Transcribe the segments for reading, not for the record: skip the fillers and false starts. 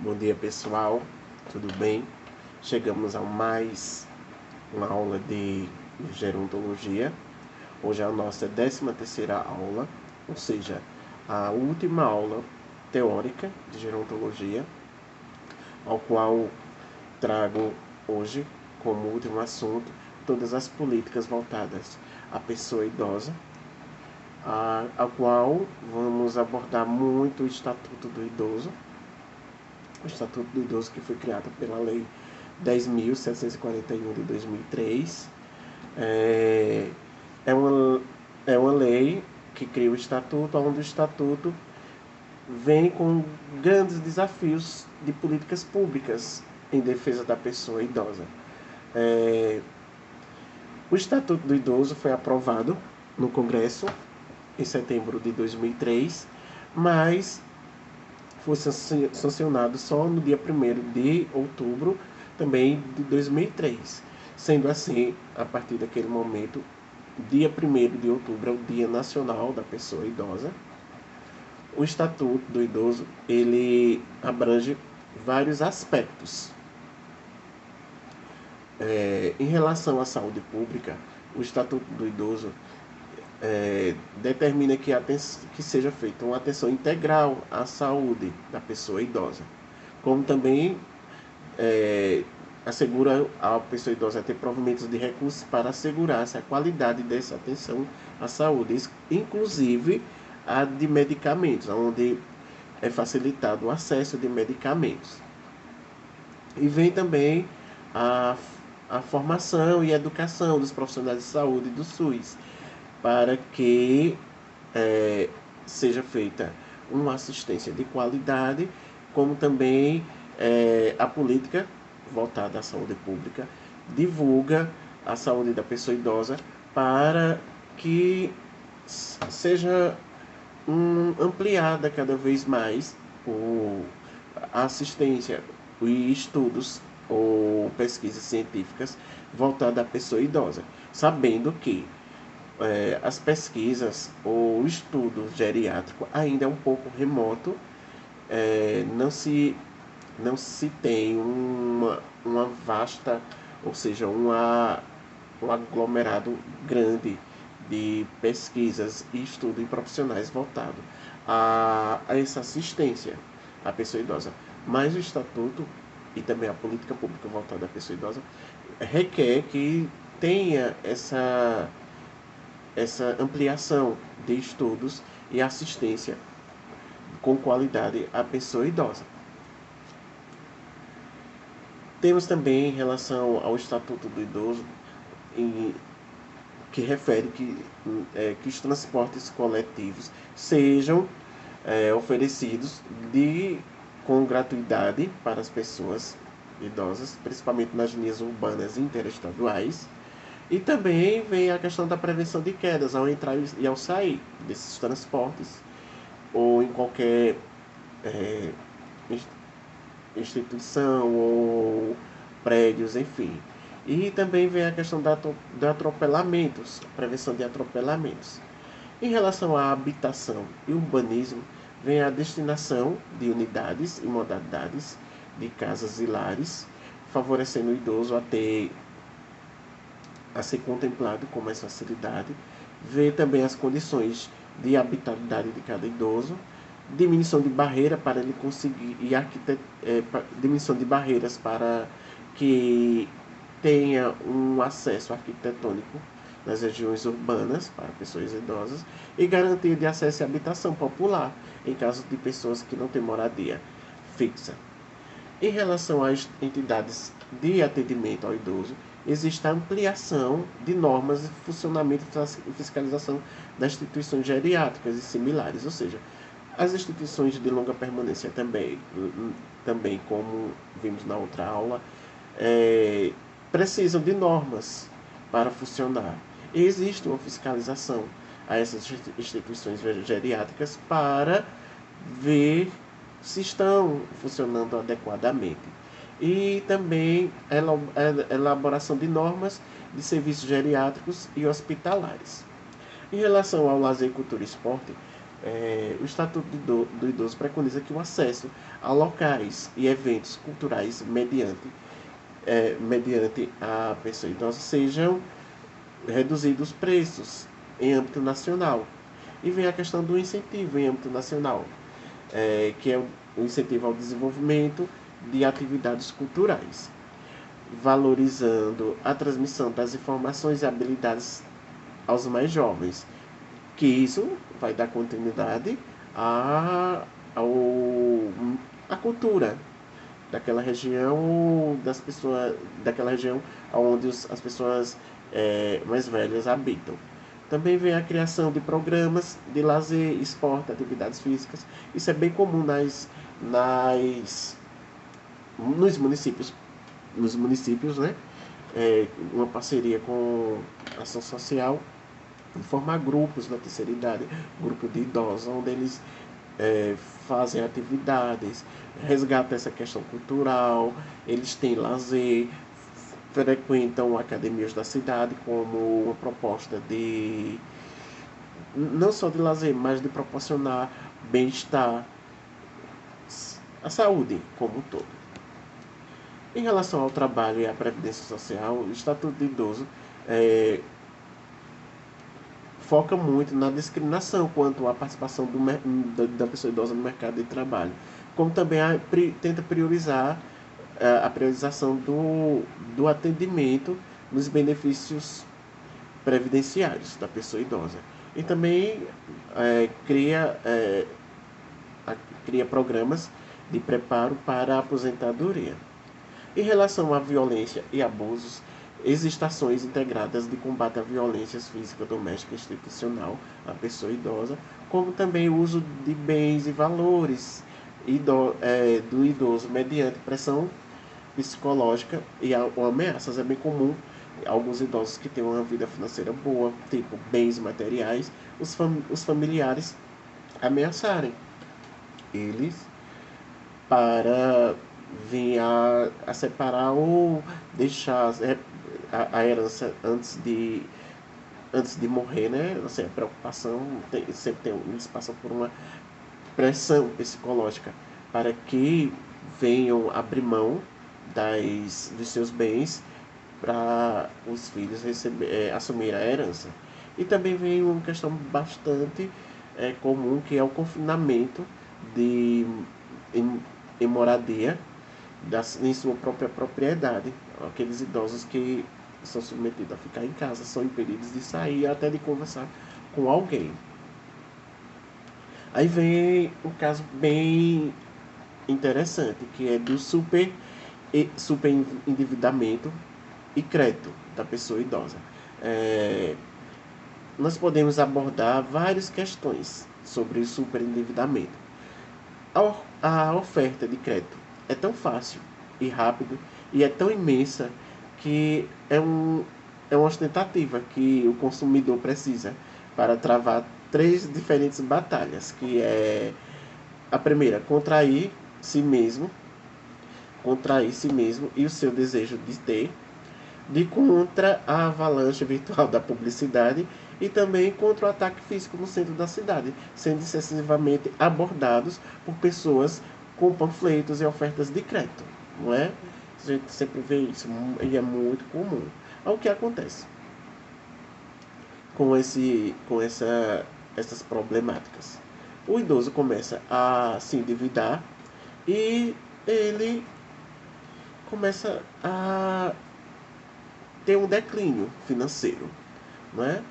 Bom dia, pessoal, tudo bem? Chegamos a mais uma aula de gerontologia. Hoje é a nossa 13ª aula, ou seja, a última aula teórica de gerontologia, ao qual trago hoje como último assunto todas as políticas voltadas à pessoa idosa, a qual vamos abordar muito o Estatuto do Idoso. O Estatuto do Idoso, que foi criado pela Lei 10.741 de 2003. É uma lei que cria o Estatuto, onde o Estatuto vem com grandes desafios de políticas públicas em defesa da pessoa idosa. O Estatuto do Idoso foi aprovado no Congresso em setembro de 2003, mas foi sancionado só no dia 1º de outubro também de 2003. Sendo assim, a partir daquele momento, dia 1º de outubro é o Dia Nacional da Pessoa Idosa. O Estatuto do Idoso, ele abrange vários aspectos. Em relação à saúde pública, o Estatuto do Idoso determina que seja feita uma atenção integral à saúde da pessoa idosa, como também assegura a pessoa idosa ter provimentos de recursos para assegurar-se a qualidade dessa atenção à saúde, inclusive a de medicamentos, onde é facilitado o acesso de medicamentos. E vem também a formação e educação dos profissionais de saúde do SUS, para que seja feita uma assistência de qualidade, como também a política voltada à saúde pública divulga a saúde da pessoa idosa para que seja ampliada cada vez mais a assistência e estudos ou pesquisas científicas voltadas à pessoa idosa, sabendo que as pesquisas ou estudo geriátrico ainda é um pouco remoto, não se tem uma vasta, ou seja, um aglomerado grande de pesquisas e estudos profissionais voltado a essa assistência à pessoa idosa. Mas o Estatuto e também a política pública voltada à pessoa idosa requer que tenha essa ampliação de estudos e assistência com qualidade à pessoa idosa. Temos também, em relação ao Estatuto do Idoso, que refere que os transportes coletivos sejam oferecidos com gratuidade para as pessoas idosas, principalmente nas linhas urbanas interestaduais. E também vem a questão da prevenção de quedas ao entrar e ao sair desses transportes, ou em qualquer instituição ou prédios, enfim. E também vem a questão de atropelamentos, prevenção de atropelamentos. Em relação à habitação e urbanismo, vem a destinação de unidades e modalidades de casas e lares, favorecendo o idoso a ser contemplado com mais facilidade. Vê também as condições de habitabilidade de cada idoso, diminuição de barreira para ele conseguir diminuição de barreiras para que tenha um acesso arquitetônico nas regiões urbanas para pessoas idosas e garantia de acesso à habitação popular em caso de pessoas que não têm moradia fixa. Em relação às entidades de atendimento ao idoso, existe a ampliação de normas de funcionamento e fiscalização das instituições geriátricas e similares, ou seja, as instituições de longa permanência também como vimos na outra aula, precisam de normas para funcionar. E existe uma fiscalização a essas instituições geriátricas para ver se estão funcionando adequadamente. E também a elaboração de normas de serviços geriátricos e hospitalares. Em relação ao lazer, cultura e esporte, O Estatuto do Idoso preconiza que o acesso a locais e eventos culturais mediante a pessoa idosa sejam reduzidos os preços em âmbito nacional. E vem a questão do incentivo em âmbito nacional, que é o incentivo ao desenvolvimento de atividades culturais, valorizando a transmissão das informações e habilidades aos mais jovens, que isso vai dar continuidade ao, à cultura daquela região, daquela região onde as pessoas mais velhas habitam. Também vem a criação de programas de lazer, esporte, atividades físicas. Isso é bem comum nos municípios, né? Uma parceria com a ação social, formar grupos na terceira idade, grupo de idosos, onde eles fazem atividades, resgatam essa questão cultural, eles têm lazer, frequentam academias da cidade como uma proposta de não só de lazer, mas de proporcionar bem-estar, a saúde como um todo. Em relação ao trabalho e à previdência social, o Estatuto do Idoso foca muito na discriminação quanto à participação da pessoa idosa no mercado de trabalho, como também tenta priorizar a priorização do atendimento nos benefícios previdenciários da pessoa idosa. E também cria programas de preparo para a aposentadoria. Em relação à violência e abusos, existem ações integradas de combate à violência física, doméstica e institucional à pessoa idosa, como também o uso de bens e valores do idoso mediante pressão psicológica ou ameaças. É bem comum alguns idosos que têm uma vida financeira boa, tipo bens materiais, os familiares ameaçarem eles para vir a separar ou deixar a herança antes de morrer, né? Assim, a preocupação eles passam por uma pressão psicológica para que venham abrir mão dos seus bens para os filhos assumir a herança. E também vem uma questão bastante comum, que é o confinamento em moradia em sua própria propriedade. Aqueles idosos que são submetidos a ficar em casa são impedidos de sair, até de conversar com alguém. Aí vem um caso bem interessante, que é do super endividamento e crédito da pessoa idosa. Nós podemos abordar várias questões sobre o superendividamento. A oferta de crédito é tão fácil e rápido e é tão imensa que é uma ostentativa que o consumidor precisa para travar 3 diferentes batalhas, que é a primeira, contrair si mesmo e o seu desejo de ter, de contra a avalanche virtual da publicidade e também contra o ataque físico no centro da cidade, sendo excessivamente abordados por pessoas com panfletos e ofertas de crédito, não é? A gente sempre vê isso e é muito comum. O que acontece com essas problemáticas? O idoso começa a se endividar e ele começa a ter um declínio financeiro, não é?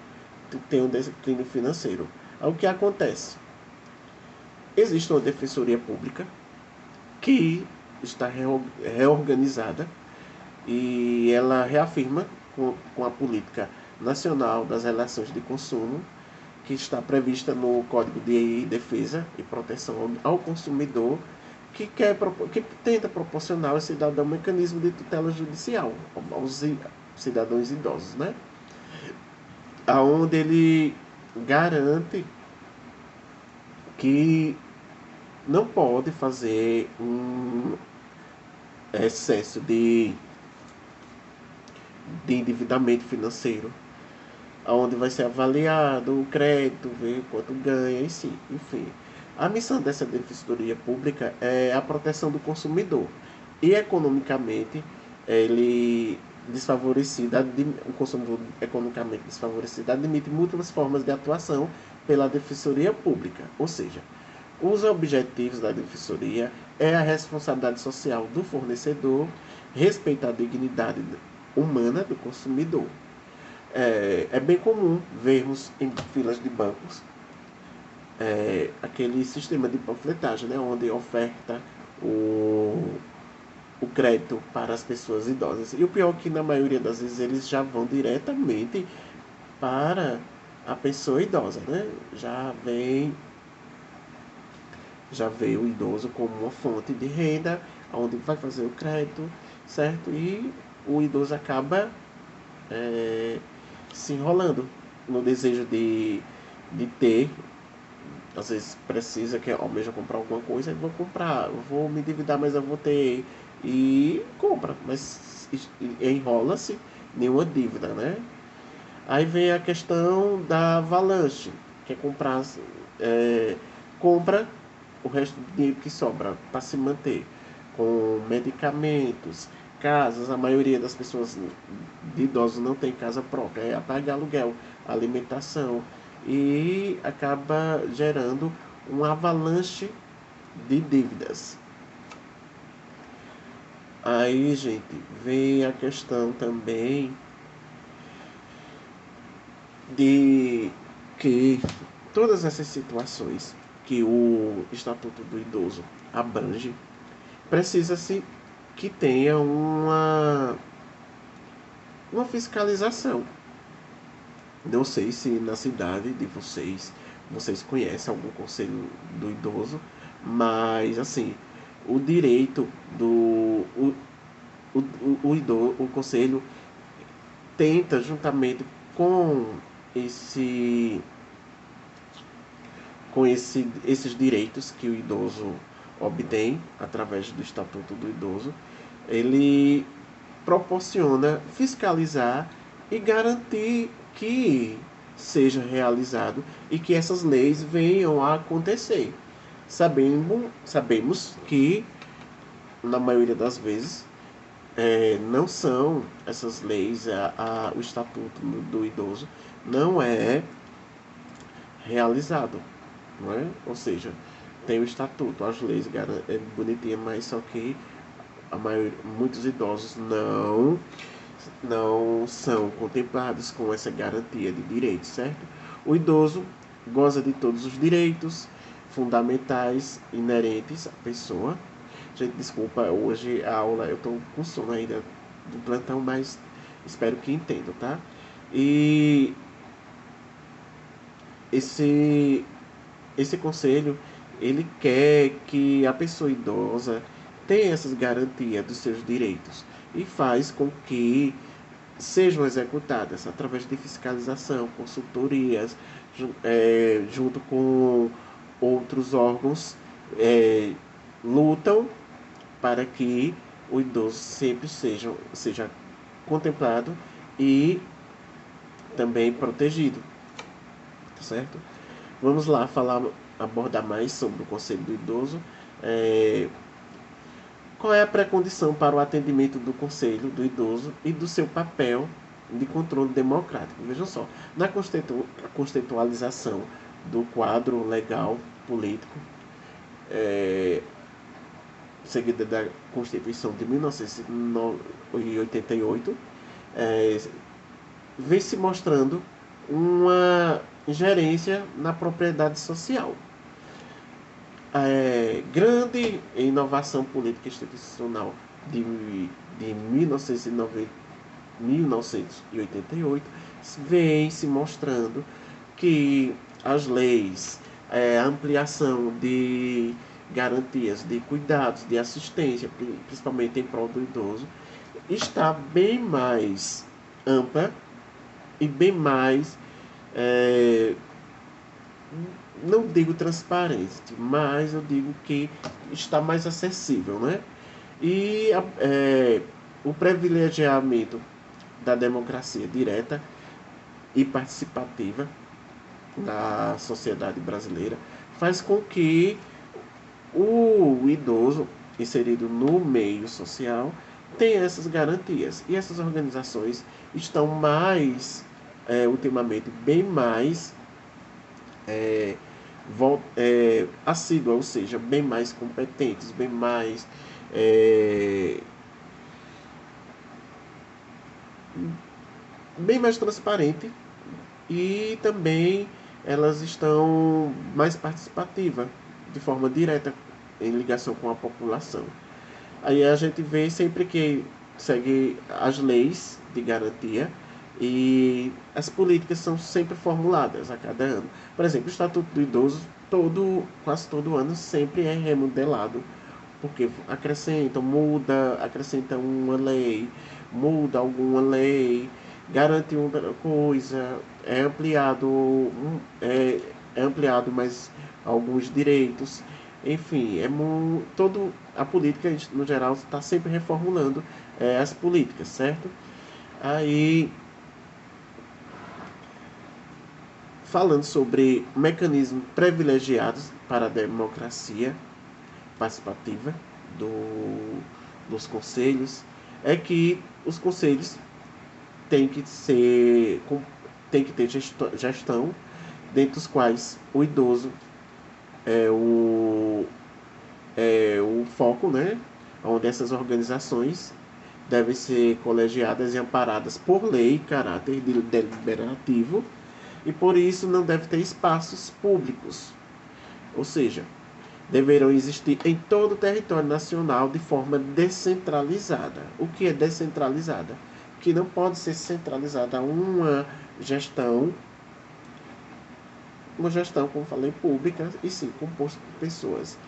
Tem um declínio financeiro. O que acontece? Existe uma defensoria pública que está reorganizada e ela reafirma com a política nacional das relações de consumo, que está prevista no Código de Defesa e Proteção ao Consumidor, que tenta proporcionar ao cidadão um mecanismo de tutela judicial aos cidadãos idosos, né? Onde ele garante que não pode fazer um excesso de endividamento financeiro, onde vai ser avaliado o crédito, ver quanto ganha, e sim, enfim. A missão dessa Defensoria Pública é a proteção do consumidor. E economicamente, ele o consumidor economicamente desfavorecido admite múltiplas formas de atuação pela Defensoria Pública. Ou seja, os objetivos da Defensoria é a responsabilidade social do fornecedor, respeitar a dignidade humana do consumidor. É bem comum vermos em filas de bancos aquele sistema de panfletagem, né, onde oferta o crédito para as pessoas idosas. E o pior é que na maioria das vezes eles já vão diretamente para a pessoa idosa, né? Já vê o idoso como uma fonte de renda, onde vai fazer o crédito, certo? E o idoso acaba se enrolando no desejo de ter, às vezes precisa, que almeja comprar alguma coisa, vou comprar, vou me endividar, mas eu vou ter, e compra, mas enrola-se nenhuma dívida, né? Aí vem a questão da avalanche, que é comprar, compra o resto do dinheiro que sobra para se manter, com medicamentos, casas. A maioria das pessoas de idosos não tem casa própria, paga aluguel, alimentação, e acaba gerando um avalanche de dívidas. Aí, gente, vem a questão também de que todas essas situações que o Estatuto do Idoso abrange, precisa-se que tenha uma fiscalização. Não sei se na cidade de vocês conhecem algum conselho do idoso, mas assim, o direito do o conselho tenta, juntamente com esse esses direitos que o idoso obtém através do Estatuto do Idoso, ele proporciona fiscalizar e garantir que seja realizado e que essas leis venham a acontecer. Sabemos que, na maioria das vezes, não são essas leis, o Estatuto do Idoso não é realizado, não é? Ou seja, tem o Estatuto, as leis é bonitinha, mas só que muitos idosos não são contemplados com essa garantia de direitos, certo? O idoso goza de todos os direitos fundamentais inerentes à pessoa. Gente, desculpa, hoje a aula eu estou com sono ainda do plantão, mas espero que entendam, tá? E esse conselho, ele quer que a pessoa idosa tenha essas garantias dos seus direitos e faz com que sejam executadas através de fiscalização, consultorias, junto com outros órgãos, lutam para que o idoso sempre seja contemplado e também protegido, tá certo? Vamos lá abordar mais sobre o Conselho do Idoso. Qual é a pré-condição para o atendimento do Conselho do Idoso e do seu papel de controle democrático? Vejam só, na conceitualização do quadro legal político, seguida da Constituição de 1988, vem se mostrando uma ingerência na propriedade social. Grande inovação política institucional de 1988 vem se mostrando que as leis, a ampliação de garantias de cuidados, de assistência, principalmente em prol do idoso, está bem mais ampla e bem mais, não digo transparente, mas eu digo que está mais acessível, né? E o privilegiamento da democracia direta e participativa na sociedade brasileira, faz com que o idoso inserido no meio social tenha essas garantias. E essas organizações estão mais, ultimamente, bem mais assíduas, ou seja, bem mais competentes, é, bem mais transparente, e também elas estão mais participativas, de forma direta, em ligação com a população. Aí a gente vê sempre que segue as leis de garantia e as políticas são sempre formuladas a cada ano. Por exemplo, o Estatuto do Idoso, quase todo ano, sempre é remodelado, porque acrescenta uma lei, muda alguma lei, garante outra coisa, é ampliado mais alguns direitos. Enfim, a política, no geral, está sempre reformulando as políticas, certo? Aí, falando sobre mecanismos privilegiados para a democracia participativa dos conselhos, é que os conselhos têm que ter gestão, dentre os quais o idoso é o foco, né? Onde essas organizações devem ser colegiadas e amparadas por lei e caráter deliberativo, e por isso não deve ter espaços públicos, ou seja, deverão existir em todo o território nacional de forma descentralizada. O que é descentralizada? Que não pode ser centralizada uma gestão, como falei, pública, e sim composta por pessoas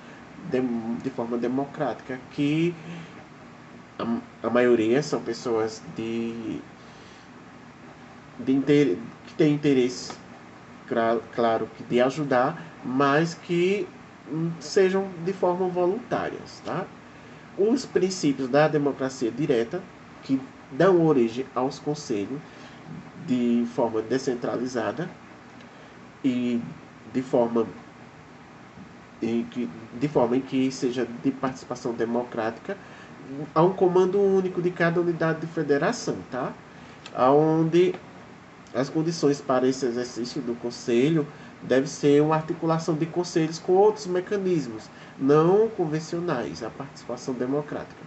de forma democrática, que a maioria são pessoas que têm interesse, claro, de ajudar, mas que sejam de forma voluntárias, tá? Os princípios da democracia direta, que dão origem aos conselhos de forma descentralizada e de forma em que seja de participação democrática, a um comando único de cada unidade de federação, tá? Onde as condições para esse exercício do conselho deve ser uma articulação de conselhos com outros mecanismos não convencionais à participação democrática,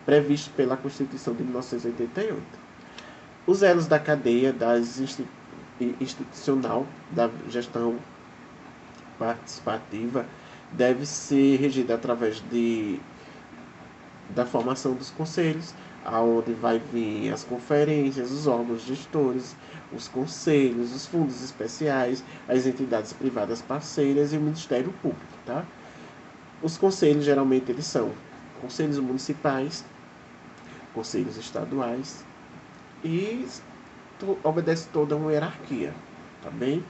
previsto pela Constituição de 1988. Os elos da cadeia institucional da gestão participativa deve ser regida através da formação dos conselhos, aonde vai vir as conferências, os órgãos gestores, os conselhos, os fundos especiais, as entidades privadas parceiras e o Ministério Público, tá? Os conselhos, geralmente, eles são conselhos municipais, conselhos estaduais, e obedece toda uma hierarquia, tá bem?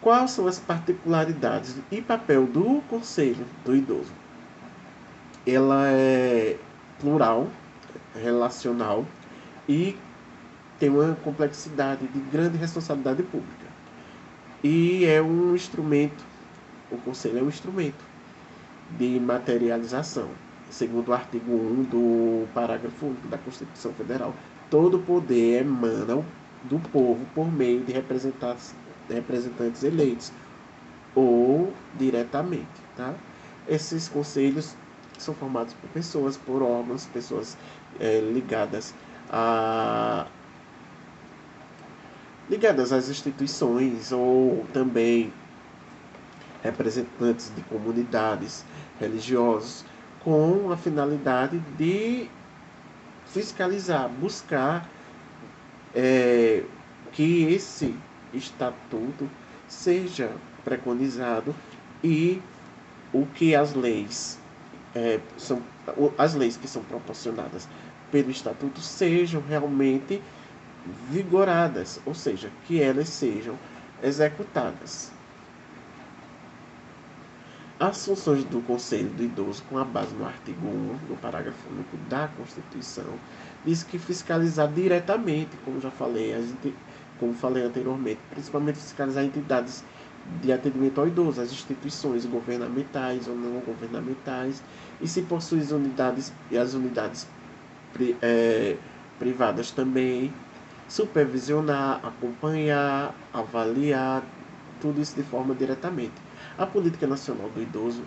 Quais são as particularidades e papel do Conselho do Idoso? Ela é plural, relacional e tem uma complexidade de grande responsabilidade pública. E é um instrumento, o Conselho é um instrumento de materialização, segundo o artigo 1 do parágrafo único da Constituição Federal. Todo poder emana do povo por meio de representantes eleitos ou diretamente, tá? Esses conselhos são formados por pessoas, por órgãos, pessoas ligadas às instituições, ou também representantes de comunidades religiosas, com a finalidade de fiscalizar, buscar que esse estatuto seja preconizado e o que as leis que são proporcionadas pelo estatuto sejam realmente vigoradas, ou seja, que elas sejam executadas. As funções do Conselho do Idoso, com a base no artigo 1, no parágrafo único da Constituição, diz que fiscalizar diretamente, como já falei, como falei anteriormente, principalmente fiscalizar entidades de atendimento ao idoso, as instituições governamentais ou não governamentais, e se possui as unidades privadas também, supervisionar, acompanhar, avaliar, tudo isso de forma diretamente. A política nacional do idoso,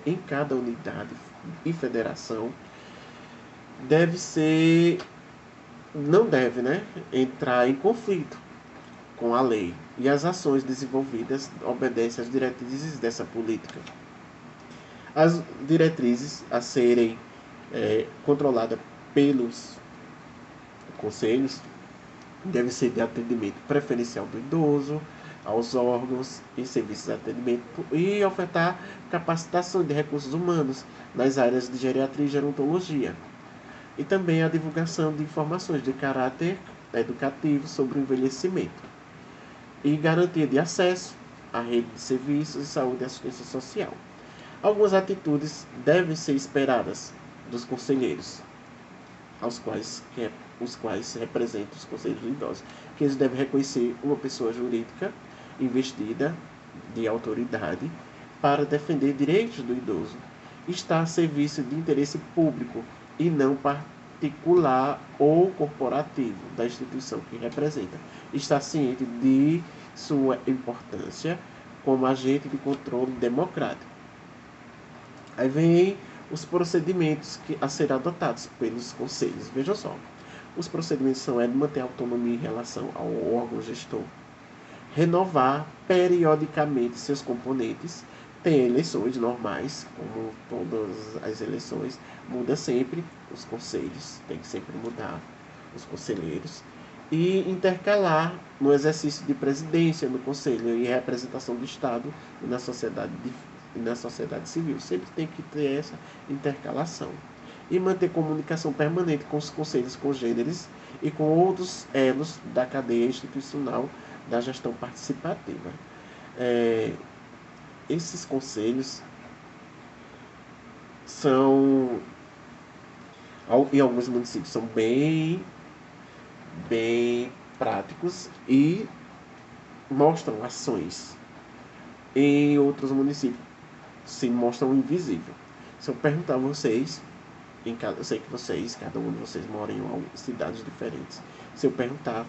em cada unidade e federação, deve ser, não deve, né, entrar em conflito com a lei, e as ações desenvolvidas obedecem às diretrizes dessa política. As diretrizes a serem controladas pelos conselhos devem ser de atendimento preferencial do idoso, aos órgãos e serviços de atendimento e ofertar capacitação de recursos humanos nas áreas de geriatria e gerontologia. E também a divulgação de informações de caráter educativo sobre o envelhecimento e garantia de acesso à rede de serviços de saúde e assistência social. Algumas atitudes devem ser esperadas dos conselheiros, os quais representam os conselheiros de idosos, que eles devem reconhecer uma pessoa jurídica investida de autoridade para defender direitos do idoso, estar a serviço de interesse público e não particular ou corporativo da instituição que representa, estar ciente de sua importância como agente de controle democrático. Aí vem os procedimentos a serem adotados pelos conselhos. Veja só, os procedimentos são de manter autonomia em relação ao órgão gestor, renovar periodicamente seus componentes, tem eleições normais, como todas as eleições, muda sempre os conselhos, tem que sempre mudar os conselheiros, e intercalar no exercício de presidência no conselho e representação do Estado na sociedade civil. Sempre tem que ter essa intercalação. E manter comunicação permanente com os conselhos congêneres e com outros elos da cadeia institucional da gestão participativa. Esses conselhos são, em alguns municípios, são bem práticos e mostram ações. Em outros municípios se mostram invisíveis. Se eu perguntar a vocês, eu sei que cada um de vocês mora em cidades diferentes. Se eu perguntar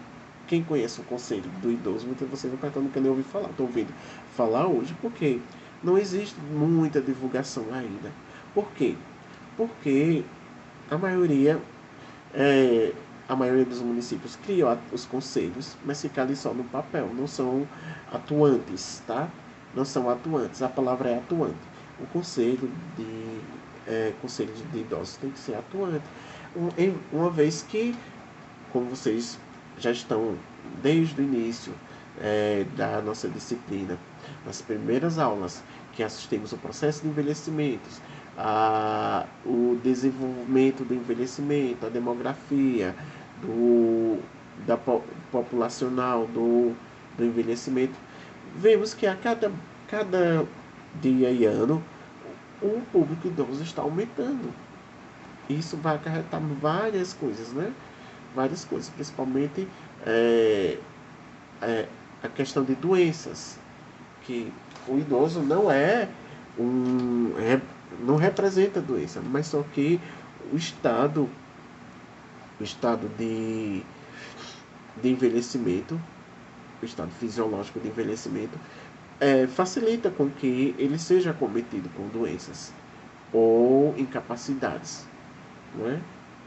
quem conhece o conselho do idoso, muitos de vocês vão perguntar, nunca nem ouvi falar. Estou ouvindo falar hoje porque não existe muita divulgação ainda. Por quê? Porque a maioria dos municípios criam os conselhos, mas fica ali só no papel, não são atuantes, tá? Não são atuantes, a palavra é atuante. O conselho de idosos tem que ser atuante, uma vez que, como vocês já estão desde o início da nossa disciplina, nas primeiras aulas, que assistimos o processo de envelhecimento, o desenvolvimento do envelhecimento, a demografia, populacional do envelhecimento, vemos que a cada dia e ano o público idoso está aumentando. Isso vai acarretar várias coisas, né? Várias coisas, principalmente a questão de doenças, que o idoso não representa doença, mas só que o estado de envelhecimento, o estado fisiológico de envelhecimento, facilita com que ele seja acometido com doenças ou incapacidades, não é?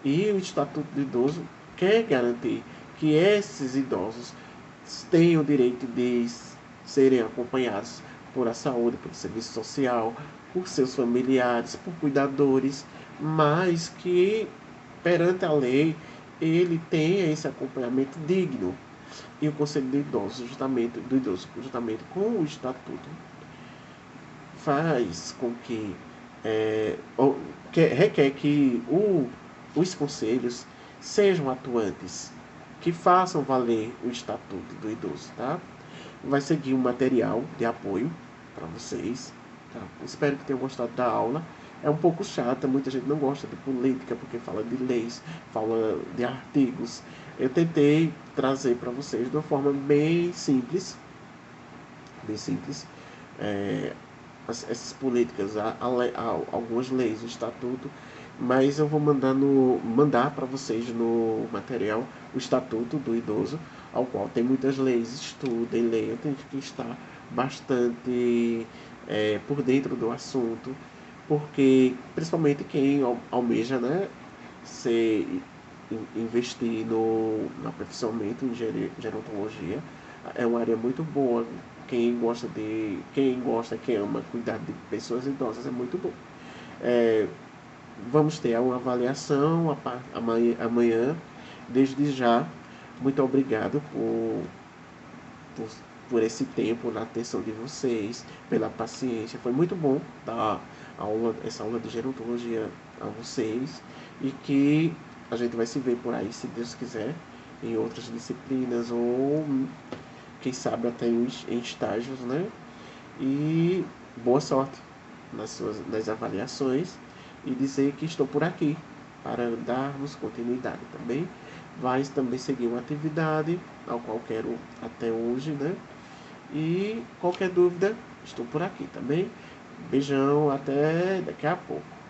E o Estatuto do Idoso quer garantir que esses idosos tenham o direito de serem acompanhados por a saúde, pelo serviço social, por seus familiares, por cuidadores, mas que perante a lei ele tenha esse acompanhamento digno. E o Conselho do Idoso, justamente com o Estatuto, faz com que requer que os conselhos sejam atuantes, que façam valer o Estatuto do Idoso, tá? Vai seguir um material de apoio para vocês, tá? Espero que tenham gostado da aula. É um pouco chata, muita gente não gosta de política porque fala de leis, fala de artigos, Eu tentei trazer para vocês de uma forma bem simples, é, essas políticas, algumas leis, o estatuto, mas eu vou mandar para vocês no material o estatuto do idoso, ao qual tem muitas leis, estudem, leiam, tem que estar bastante por dentro do assunto, porque principalmente quem almeja, né, ser, investir no aperfeiçoamento em gerontologia, é uma área muito boa. Quem ama cuidar de pessoas idosas é muito bom. É, vamos ter uma avaliação amanhã. Desde já, muito obrigado por, por esse tempo, na atenção de vocês, pela paciência. Foi muito bom dar essa aula de gerontologia a vocês e que a gente vai se ver por aí, se Deus quiser, em outras disciplinas ou quem sabe até em estágios, né? E boa sorte nas avaliações e dizer que estou por aqui para darmos continuidade também. Vai também seguir uma atividade ao qual quero até hoje, né? E qualquer dúvida, estou por aqui também. Beijão, até daqui a pouco.